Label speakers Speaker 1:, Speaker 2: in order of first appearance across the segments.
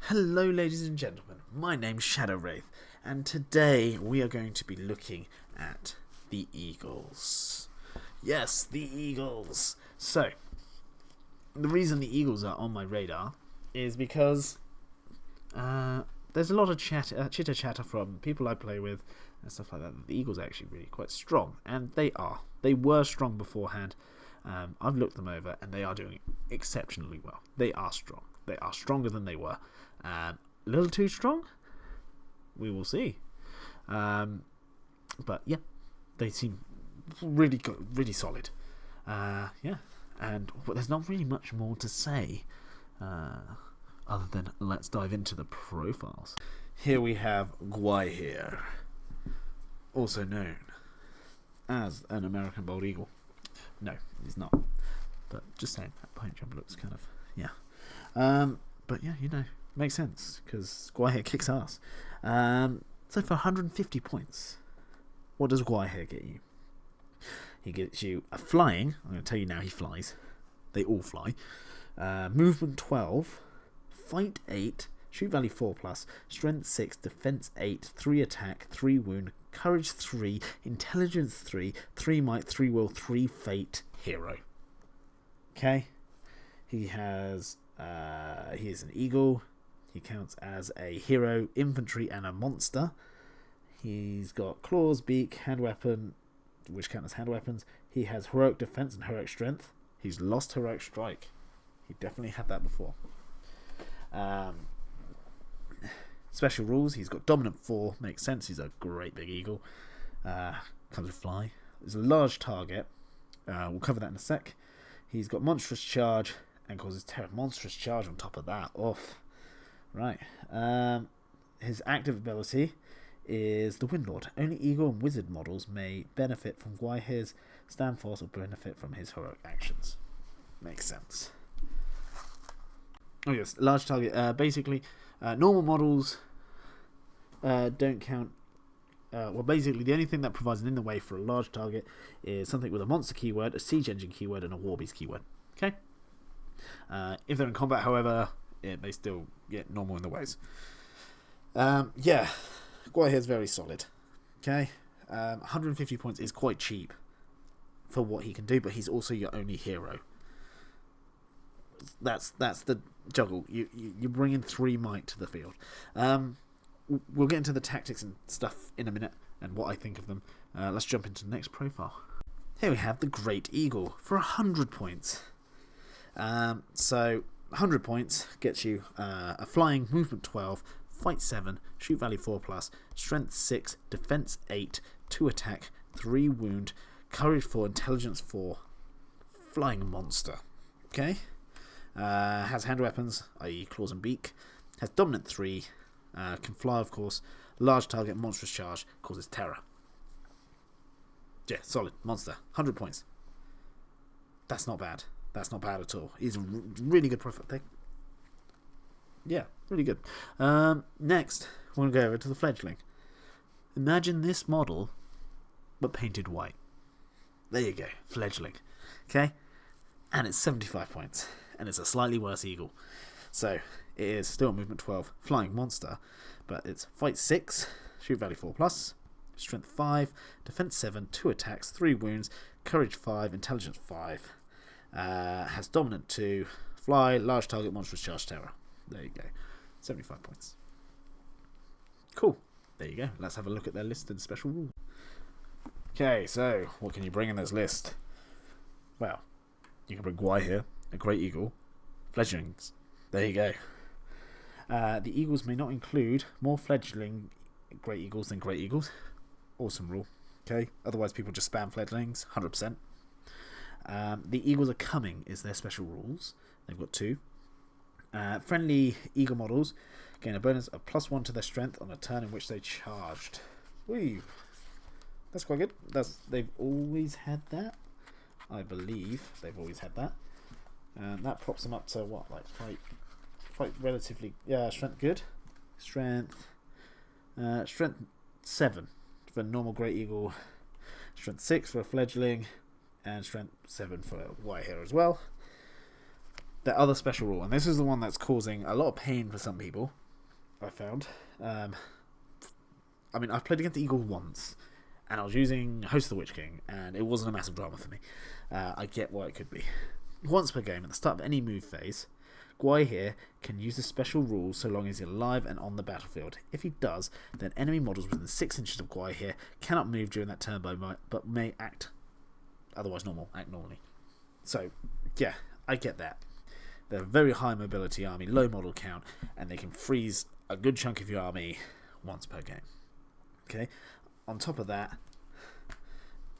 Speaker 1: Hello ladies and gentlemen, my name's Shadow Wraith, and today we are going to be looking at the Eagles. Yes, the Eagles! So, the reason the Eagles are on my radar is because there's a lot of chitter chatter from people I play with and stuff like that. The Eagles are actually really quite strong, and they are. They were strong beforehand. I've looked them over and they are doing exceptionally well. They are strong. They are stronger than they were. A little too strong? We will see. But yeah, they seem really good, really solid. Yeah, and there's not really much more to say other than let's dive into the profiles. Here we have 𝐂𝐲𝐬𝐿, also known as an American bald eagle. No, he's not. But just saying, that point jump looks kind of, yeah. But yeah, you know, makes sense, because 𝐂𝐲𝐬𝐿 kicks ass. So for 150 points, what does 𝐂𝐲𝐬𝐿 get you? He gets you a flying. I'm going to tell you now he flies. They all fly. Movement 12, fight 8, shoot value 4+, strength 6, defense 8, 3 attack, 3 wound, courage 3, intelligence 3, 3 might, 3 will, 3 fate hero. Okay? He is an eagle. He counts as a hero, infantry, and a monster. He's got claws, beak, hand weapon, which count as hand weapons. He has heroic defense and heroic strength. He's lost heroic strike. He definitely had that before. Special rules. He's got dominant 4. Makes sense. He's a great big eagle. Comes with fly. He's a large target. We'll cover that in a sec. He's got monstrous charge and causes terror. Monstrous charge on top of that. Oof. Right. His active ability is the Windlord. Only eagle and wizard models may benefit from 𝐂𝐲𝐬𝐿's stand force or benefit from his heroic actions. Makes sense. Oh yes, large target. Basically, normal models don't count. Well, basically, the only thing that provides an in the way for a large target is something with a monster keyword, a siege engine keyword, and a war beast keyword. Okay. If they're in combat, however, they still get normal in the ways. Yeah, 𝐂𝐲𝐬𝐿 is very solid. Okay, 150 points is quite cheap for what he can do, but he's also your only hero. That's the juggle. You bring in 3 might to the field. We'll get into the tactics and stuff in a minute and what I think of them. Let's jump into the next profile. Here we have the Great Eagle for 100 points. So 100 points gets you a flying, movement 12, fight 7, shoot value 4+, strength 6, defense 8, 2 attack, 3 wound, courage 4, intelligence 4, flying monster. Okay? Has hand weapons, i.e. claws and beak. Has dominant 3, can fly of course, large target, monstrous charge, causes terror. Yeah, solid, monster, 100 points. That's not bad. That's not bad at all. He's a really good profile thing. Yeah, really good. Next, we're going to go over to the fledgling. Imagine this model, but painted white. There you go, fledgling. Okay? And it's 75 points. And it's a slightly worse eagle. So, it is still movement 12, flying monster, but it's fight 6, shoot value 4+, strength 5, defense 7, 2 attacks, 3 wounds, courage 5, intelligence 5. Has dominant 2, fly, large target, monstrous charge, terror. There you go. 75 points. Cool. There you go. Let's have a look at their list and special rules. Okay, so what can you bring in this list? Well, you can bring 𝐂𝐲𝐬𝐿, a great eagle, fledglings. There you go. The eagles may not include more fledgling great eagles than great eagles. Awesome rule. Okay. Otherwise, people just spam fledglings. 100%. The eagles are coming is their special rules. They've got 2. Friendly eagle models gain a bonus of +1 to their strength on a turn in which they charged. Woo! That's quite good. They've always had that. I believe they've always had that. That props them up to what, like fight relatively. Yeah, strength good. Strength 7 for a normal great eagle. Strength 6 for a fledgling. And strength 7 for 𝐂𝐲𝐬𝐿 as well. the other special rule, and this is the one that's causing a lot of pain for some people, I found. I mean, I've played against the Eagle once, and I was using Host of the Witch King, and it wasn't a massive drama for me. I get what it could be. Once per game, at the start of any move phase, 𝐂𝐲𝐻 here can use the special rule so long as he's alive and on the battlefield. If he does, then enemy models within 6 inches of 𝐂𝐲𝐻 here cannot move during that turn but may act normally. So, yeah, I get that. They're a very high mobility army, low model count, and they can freeze a good chunk of your army once per game. Okay, on top of that,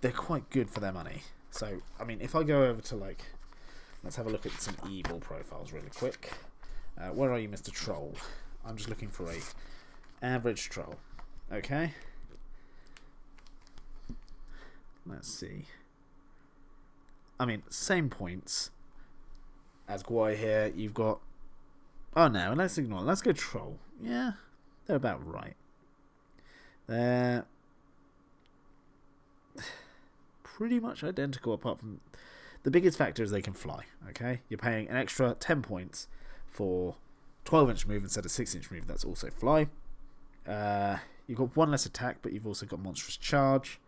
Speaker 1: they're quite good for their money. So, I mean, if I go over to, like, let's have a look at some evil profiles really quick. Where are you, Mr. Troll? I'm just looking for a average troll. Okay, let's see. I mean, same points as 𝐂𝐲𝐻 here. You've got... Oh no, let's ignore it. Let's go troll. Yeah, they're about right. They're pretty much identical, apart from the biggest factor is they can fly. Okay, you're paying an extra 10 points for 12-inch move instead of 6-inch move. That's also fly. You've got 1 less attack, but you've also got monstrous charge.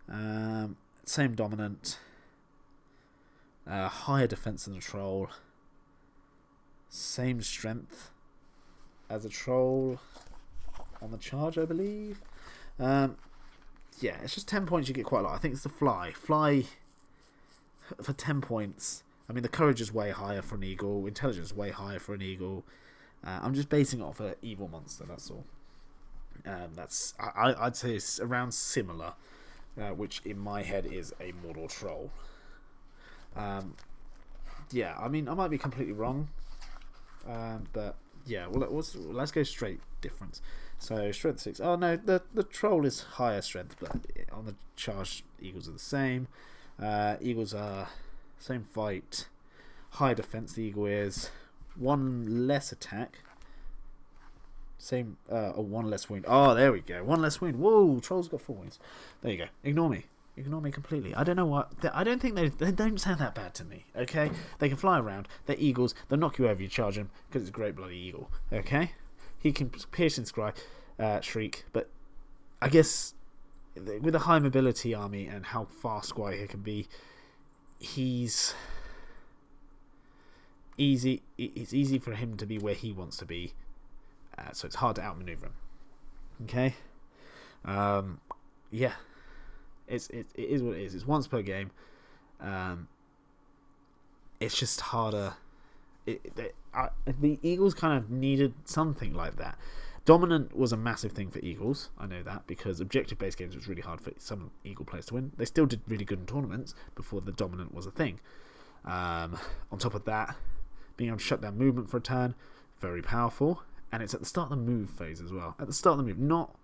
Speaker 1: Same dominant. Higher defense than the troll. Same strength as a troll on the charge, I believe. Yeah, it's just 10 points. You get quite a lot. I think it's the fly. Fly for 10 points. I mean, the courage is way higher for an eagle. Intelligence is way higher for an eagle. I'm just basing it off an evil monster. That's all. I'd say it's around similar, which in my head is a mortal troll. Yeah, I mean, I might be completely wrong, but yeah, well, let's go straight difference. So strength 6. Oh no, the troll is higher strength, but on the charge, eagles are the same. Eagles are same fight, high defense. The eagle is 1 less attack. Same, or 1 less wound. Oh, there we go. 1 less wound. Whoa, troll's got 4 wounds. There you go. Ignore me. Ignore me completely. I don't know what... I don't think they don't sound that bad to me, okay? They can fly around. They're eagles. They'll knock you over. You charge them because it's a great bloody eagle, okay? He can pierce and shriek, but I guess with a high mobility army and how fast 𝐂𝐲𝐻 can be, he's easy. It's easy for him to be where he wants to be, so it's hard to outmaneuver him, okay? Yeah. It is what it is. It's once per game. It's just harder. The Eagles kind of needed something like that. Dominant was a massive thing for Eagles. I know that because objective-based games was really hard for some Eagle players to win. They still did really good in tournaments before the dominant was a thing. On top of that, being able to shut down movement for a turn, very powerful. And it's at the start of the move phase as well. At the start of the move, not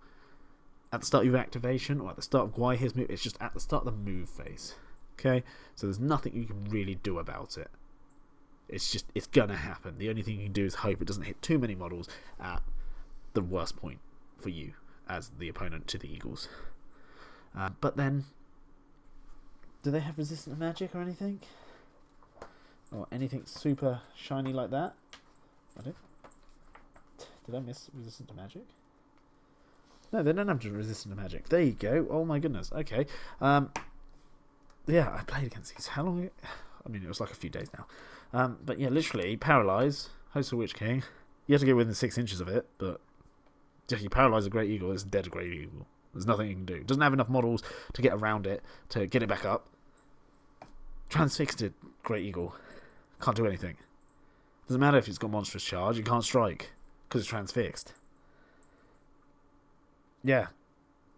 Speaker 1: at the start of your activation or at the start of 𝐂𝐲𝐻's move. It's just at the start of the move phase. Okay? So there's nothing you can really do about it. It's gonna happen. The only thing you can do is hope it doesn't hit too many models at the worst point for you as the opponent to the Eagles. But then, do they have resistant to magic or anything? Or anything super shiny like that? Did I miss resistant to magic? No, they don't have resistant to magic. There you go. Oh my goodness. Okay. Yeah, I played against these. How long? I mean, it was like a few days now. But yeah, literally, paralyze, Host of the Witch King. You have to get within 6 inches of it, but if you paralyze a Great Eagle, it's a dead Great Eagle. There's nothing you can do. It doesn't have enough models to get around it, to get it back up. Transfixed it, Great Eagle. Can't do anything. Doesn't matter if it's got monstrous charge, you can't strike, because it's transfixed. Yeah,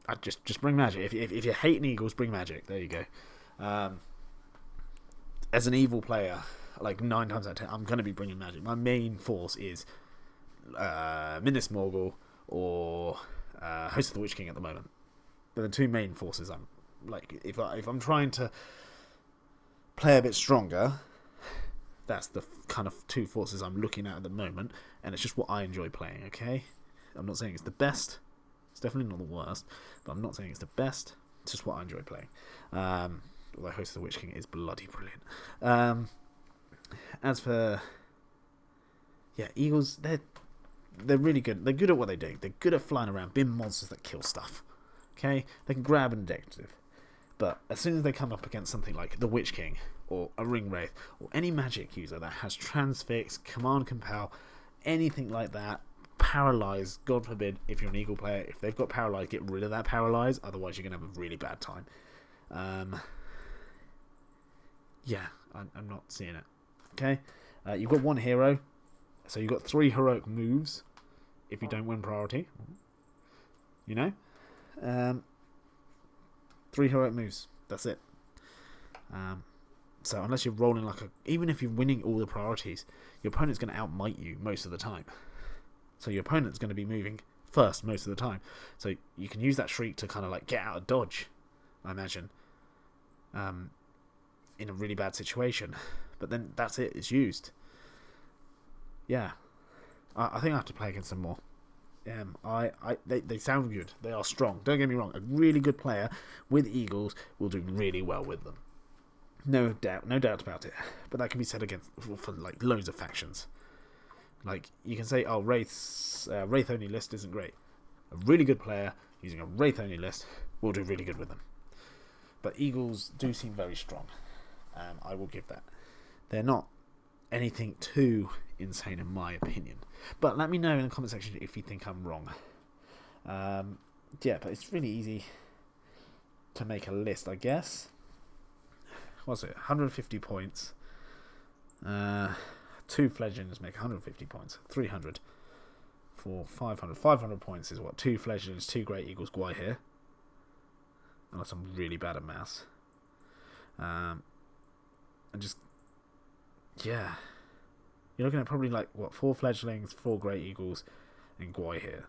Speaker 1: I just bring magic. If you're hating Eagles, bring magic. There you go. As an evil player, like 9 times out of 10, I'm going to be bringing magic. My main force is Minas Morgul or Host of the Witch King at the moment. But the 2 main forces, I'm like, if I'm trying to play a bit stronger, that's the kind of 2 forces I'm looking at the moment, and it's just what I enjoy playing. Okay, I'm not saying it's the best. It's definitely not the worst, but I'm not saying it's the best. It's just what I enjoy playing. Although Host of the Witch King is bloody brilliant. As for Eagles, they're really good. They're good at what they do. They're good at flying around, being monsters that kill stuff. Okay, they can grab and decorative. But as soon as they come up against something like the Witch King or a Ring Wraith or any magic user that has Transfix, Command Compel, anything like that, Paralyze, God forbid, if you're an Eagle player, if they've got Paralyze, get rid of that Paralyze, otherwise you're going to have a really bad time. I'm not seeing it. Okay, you've got one hero, so you've got 3 heroic moves if you don't win priority. 3 heroic moves, that's it. So unless you're rolling even if you're winning all the priorities, your opponent's going to outmight you most of the time. So your opponent's going to be moving first most of the time. So you can use that Shriek to kind of like get out of dodge, I imagine, in a really bad situation. But then that's it, it's used. Yeah. I think I have to play against them more. They sound good. They are strong. Don't get me wrong. A really good player with Eagles will do really well with them. No doubt about it. But that can be said against for like loads of factions. Like you can say, Wraith only list isn't great. A really good player using a Wraith only list will do really good with them. But Eagles do seem very strong. I will give that. They're not anything too insane in my opinion. But let me know in the comment section if you think I'm wrong. But it's really easy to make a list, I guess. What's it? 150 points. 2 fledglings make 150 points. 300 for 500. 500 points is what? 2 fledglings, 2 Great Eagles, 𝐂𝐲𝐬𝐜. Unless I'm really bad at maths. You're looking at probably 4 fledglings, 4 Great Eagles, and 𝐂𝐲𝐬𝐜.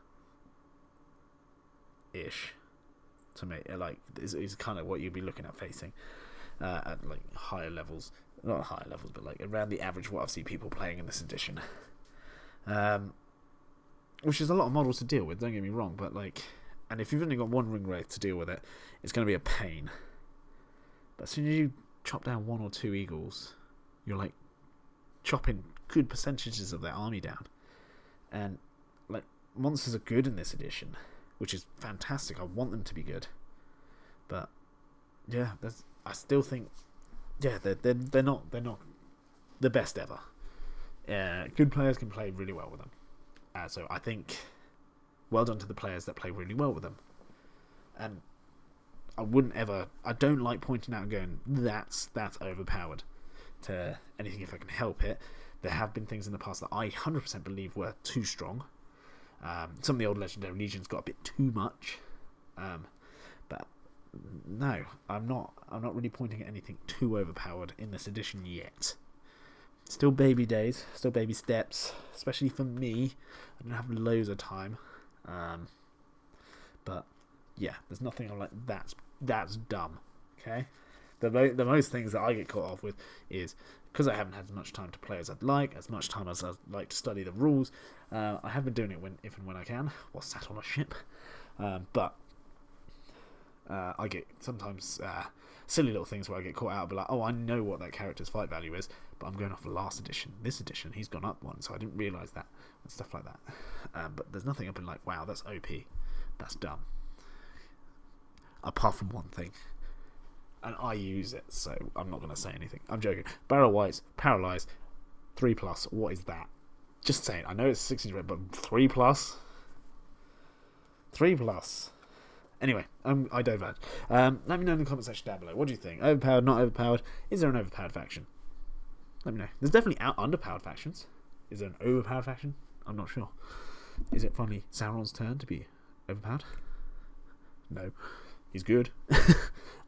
Speaker 1: Ish. To me, is kind of what you'd be looking at facing at higher levels. Not higher levels, but around the average what I've seen people playing in this edition. Which is a lot of models to deal with, don't get me wrong, but and if you've only got 1 Ring Wraith to deal with it, it's going to be a pain. But as soon as you chop down 1 or 2 Eagles, you're chopping good percentages of their army down. And monsters are good in this edition, which is fantastic. I want them to be good. But I still think they're not the best ever. Good players can play really well with them. So I think well done to the players that play really well with them. And I don't like pointing out and going, that's overpowered to anything if I can help it. There have been things in the past that I 100% believe were too strong. Some of the old Legendary Legions got a bit too much. But no, I'm not really pointing at anything too overpowered in this edition yet. Still baby days, still baby steps, especially for me. I don't have loads of time. But there's nothing I'm that's dumb. Okay? The most things that I get caught off with is because I haven't had as much time to play as I'd like, as much time as I'd like to study the rules. I have been doing it if and when I can, while sat on a ship. But I get sometimes silly little things where I get caught out, but I know what that character's fight value is, but I'm going off the last edition. This edition, he's gone up 1, so I didn't realise that, and stuff like that. But there's nothing I've been wow, that's OP. That's dumb. Apart from one thing. And I use it, so I'm not going to say anything. I'm joking. Barrel Whites, Paralyze, 3+. What is that? Just saying. I know it's 60 red, but 3+? 3+. Anyway, I diverge. Let me know in the comment section down below. What do you think? Overpowered, not overpowered? Is there an overpowered faction? Let me know. There's definitely underpowered factions. Is there an overpowered faction? I'm not sure. Is it finally Sauron's turn to be overpowered? No. He's good.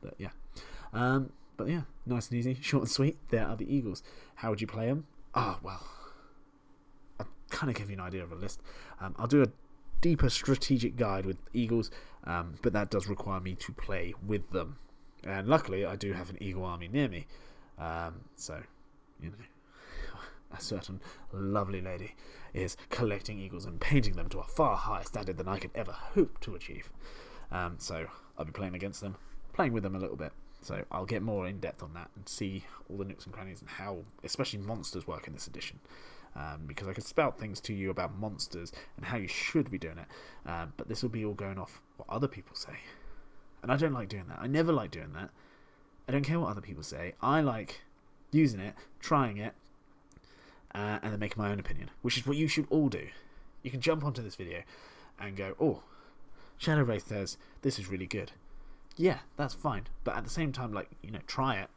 Speaker 1: But nice and easy, short and sweet. There are the Eagles. How would you play them? I'll kind of give you an idea of a list. I'll do a deeper strategic guide with Eagles, but that does require me to play with them. And luckily, I do have an Eagle army near me. So, a certain lovely lady is collecting Eagles and painting them to a far higher standard than I could ever hope to achieve. So, I'll be playing against them, playing with them a little bit, So I'll get more in depth on that and see all the nooks and crannies and how, especially monsters, work in this edition. Because I can spout things to you about monsters and how you should be doing it. But this will be all going off what other people say. And I don't like doing that. I never like doing that. I don't care what other people say. I like using it, trying it, and then making my own opinion, which is what you should all do. You can jump onto this video and go, oh, Shadow Wraith says this is really good. Yeah, that's fine. But at the same time, like, try it.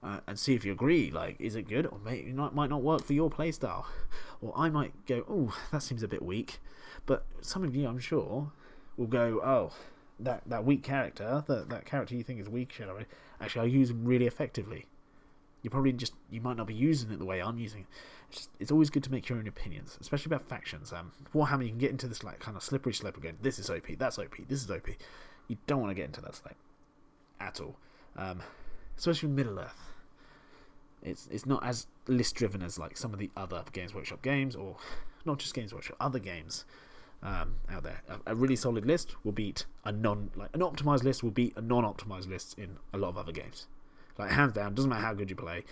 Speaker 1: And see if you agree. Like, is it good? Or maybe it might not work for your playstyle. Or I might go, oh, that seems a bit weak. But some of you, I'm sure, will go, oh, that weak character, that character you think is weak, Shadow Wraith, actually I use him really effectively. You might not be using it the way I'm using it. It's always good to make your own opinions, especially about factions. Warhammer, you can get into this like kind of slippery slope again. This is OP, that's OP, this is OP. You don't want to get into that slope at all. Especially with Middle Earth. It's not as list driven as like some of the other Games Workshop games, or not just Games Workshop, other games out there. A really solid list will beat an optimized list will beat a non-optimized list in a lot of other games. Like, hands down, doesn't matter how good you play,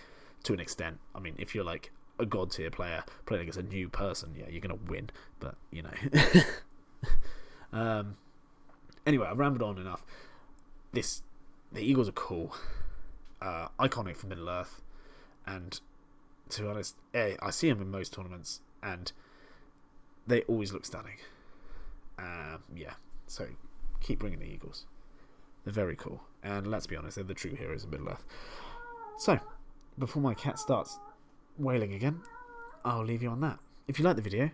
Speaker 1: to an extent. I mean, if you're like a god tier player playing against a new person, yeah, you're gonna win. But anyway, I've rambled on enough. The Eagles are cool, iconic for Middle Earth, and to be honest, I see them in most tournaments, and they always look stunning. Yeah, so keep bringing the Eagles. They're very cool, and let's be honest, they're the true heroes of Middle Earth. So, before my cat starts wailing again, I'll leave you on that. If you like the video,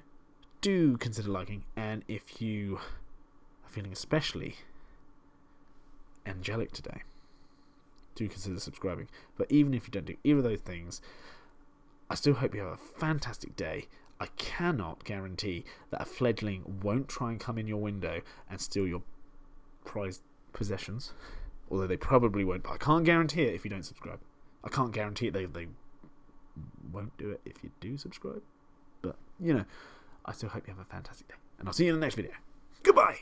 Speaker 1: do consider liking, and if you are feeling especially angelic today, do consider subscribing. But even if you don't do either of those things, I still hope you have a fantastic day. I cannot guarantee that a fledgling won't try and come in your window and steal your prized possessions, although they probably won't. But I can't guarantee it if you don't subscribe. I can't guarantee it they won't do it if you do subscribe. But I still hope you have a fantastic day, and I'll see you in the next video. Goodbye.